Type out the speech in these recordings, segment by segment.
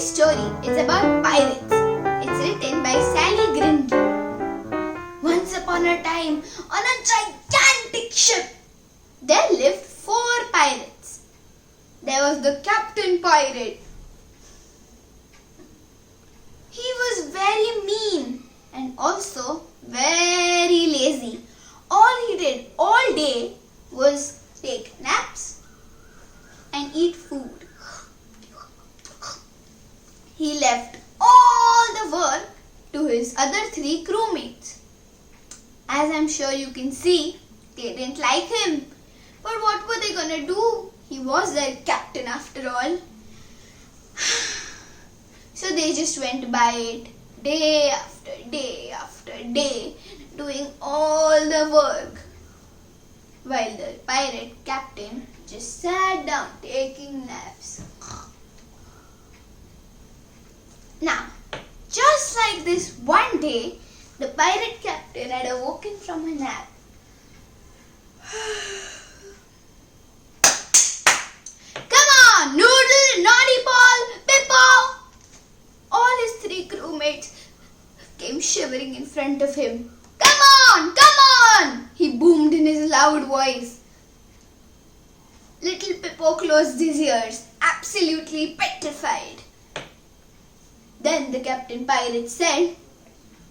Today's story is about pirates. It's written by Sally Grindley. Once upon a time, on a gigantic ship, there lived 4 pirates. There was the captain pirate. He was very mean and also very lazy. All he did all day was take naps and eat food. He left all the work to his other 3 crewmates. As I'm sure you can see, they didn't like him. But what were they gonna do? He was their captain after all. So they just went by it day after day after day, doing all the work, while the pirate captain just sat down taking naps. Now, just like this one day, the pirate captain had awoken from a nap. Come on, Noodle, Naughty Ball, Pippo! All his 3 crewmates came shivering in front of him. Come on, come on! He boomed in his loud voice. Little Pippo closed his ears, absolutely petrified. Then the captain pirate said,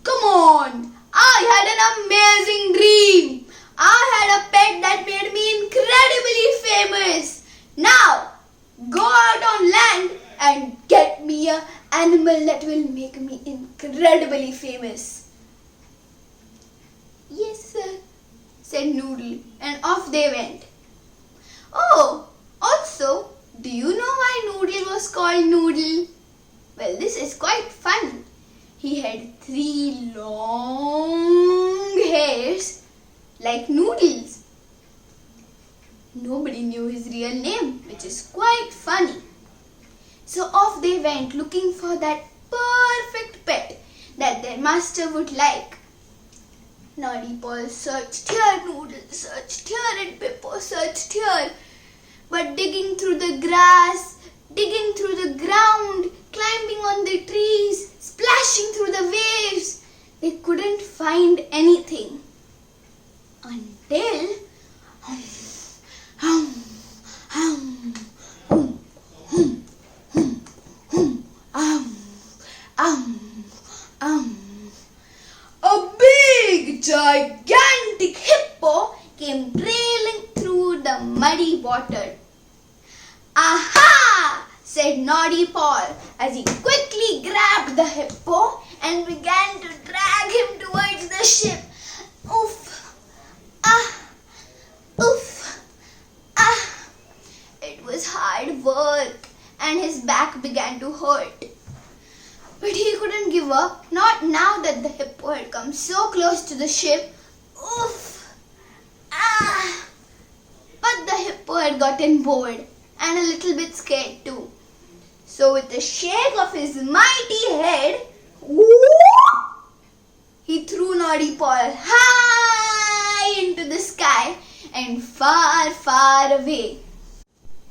"Come on, I had an amazing dream. I had a pet that made me incredibly famous. Now, go out on land and get me an animal that will make me incredibly famous." "Yes, sir," said Noodle, and off they went. Oh, also, do you know why Noodle was called Noodle? Well, this is quite fun. He had 3 long hairs like noodles. Nobody knew his real name, which is quite funny. So off they went looking for that perfect pet that their master would like. Naughty Paul searched here, Noodle searched here, and Pippo searched here. But digging through the grass, digging through the ground, climbing on the trees, splashing through the waves, they couldn't find anything. Until a big, gigantic hippo came trailing through the muddy water. "Aha!" said Naughty Paul as he quickly grabbed the hippo and began to drag him towards the ship. Oof! Ah! Oof! Ah! It was hard work and his back began to hurt. But he couldn't give up, not now that the hippo had come so close to the ship. Oof! Ah! But the hippo had gotten bored and a little bit scared too. So with a shake of his mighty head, he threw Naughty Paul high into the sky and far, far away.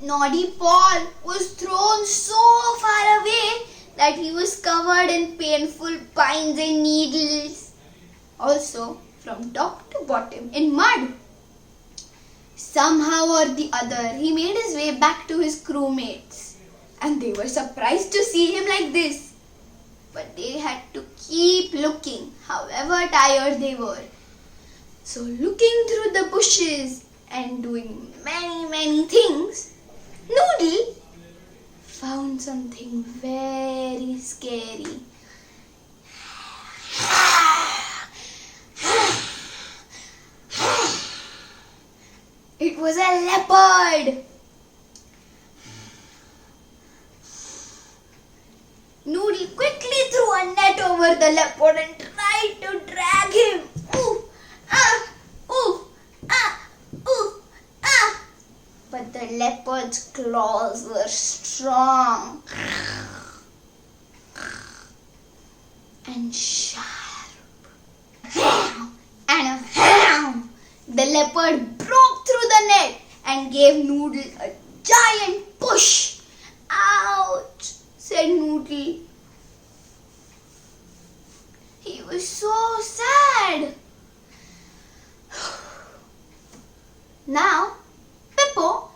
Naughty Paul was thrown so far away that he was covered in painful pines and needles. Also, from top to bottom in mud. Somehow or the other, he made his way back to his crewmates, and they were surprised to see him like this. But they had to keep looking, however tired they were. So looking through the bushes and doing many things, Noodle found something very scary. It was a leopard. Noodle quickly threw a net over the leopard and tried to drag him. Ooh, ah, ooh, ah, ooh, ah. But the leopard's claws were strong and sharp. And the leopard broke through the net and gave Noodle a giant push. Ouch! said Noodle. He was so sad. Now, Pippo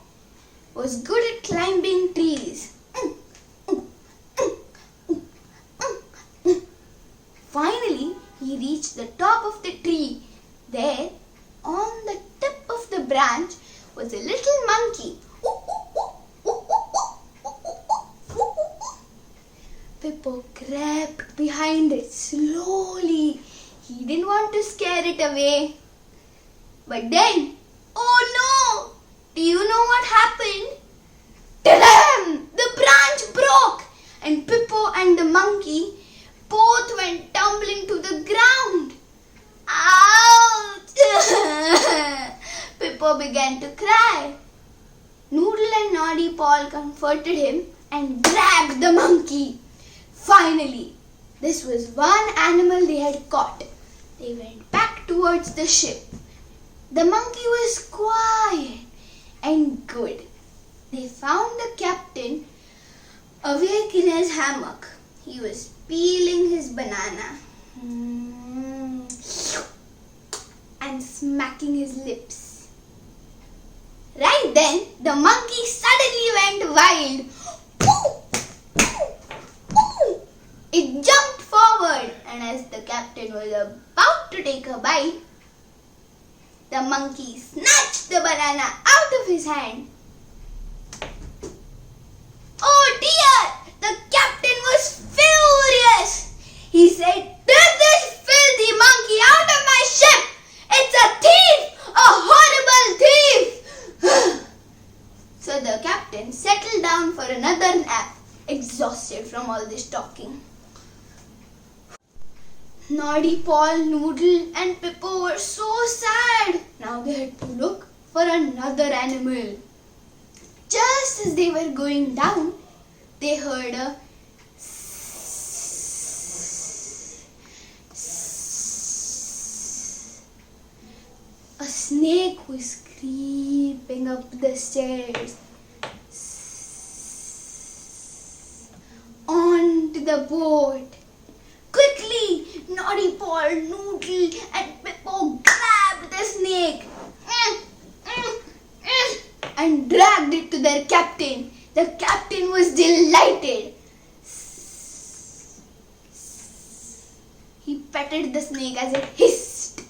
was good at climbing trees. Finally, he reached the top of the tree. There, on the tip of the branch, was a little monkey. Pippo crept behind it slowly. He didn't want to scare it away. But then, oh no! Do you know what happened? Ta-dam! The branch broke and Pippo and the monkey both went tumbling to the ground. Ouch! Pippo began to cry. Noodle and Naughty Paul comforted him and grabbed the monkey. Finally, this was one animal they had caught. They went back towards the ship. The monkey was quiet and good. They found the captain awake in his hammock. He was peeling his banana and smacking his lips. Right then, the monkey suddenly went wild. It jumped forward, and as the captain was about to take a bite, the monkey snatched the banana out of his hand. Oh dear! The captain was furious. He said, "Get this filthy monkey out of my ship! It's a thief! A horrible thief!" So the captain settled down for another nap, exhausted from all this talking. Naughty Paul, Noodle and Pippo were so sad. Now they had to look for another animal. Just as they were going down, they heard a snake was creeping up the stairs onto the boat. Quickly, Naughty Paul, Noodle and Pippo grabbed the snake and dragged it to their captain. The captain was delighted. He petted the snake as it hissed.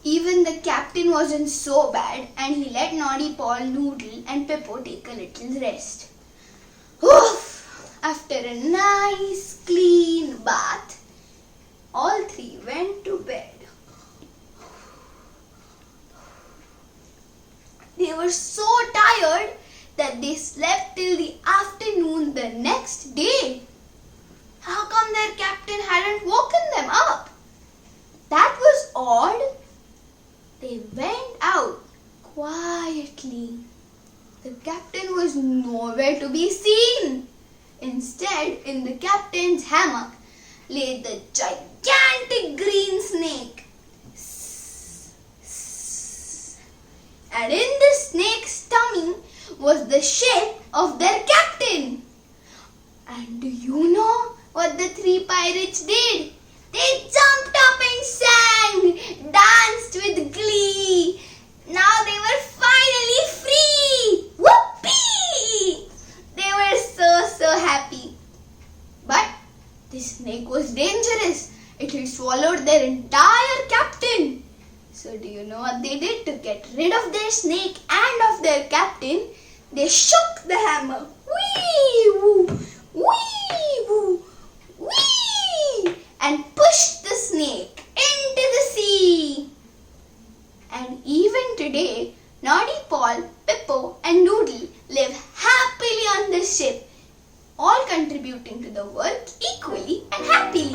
Even the captain wasn't so bad, and he let Naughty Paul, Noodle and Pippo take a little rest. Oof! After a nice clean bath, all three went to bed. They were so tired that they slept till the afternoon the next day. How come their captain hadn't woken them up? That was odd. They went out quietly. The captain was nowhere to be seen. Instead, in the captain's hammock lay the gigantic green snake. And in the snake's tummy was the shape of their captain. And do you know what the three pirates did? They jumped up and sang, danced with glee. Now they were finally free. Whoopee! They were so happy. But the snake was dangerous. It had swallowed their entire captain. So do you know what they did to get rid of their snake and of their captain? They shook the hammer. Wee-woo, wee-woo, wee! And pushed the snake into the sea. And even today, Naughty Paul, Pippo and Noodle live happily on the ship, all contributing to the work equally and happily.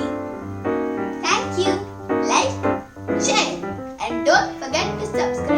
Thank you. Like, share and don't forget to subscribe.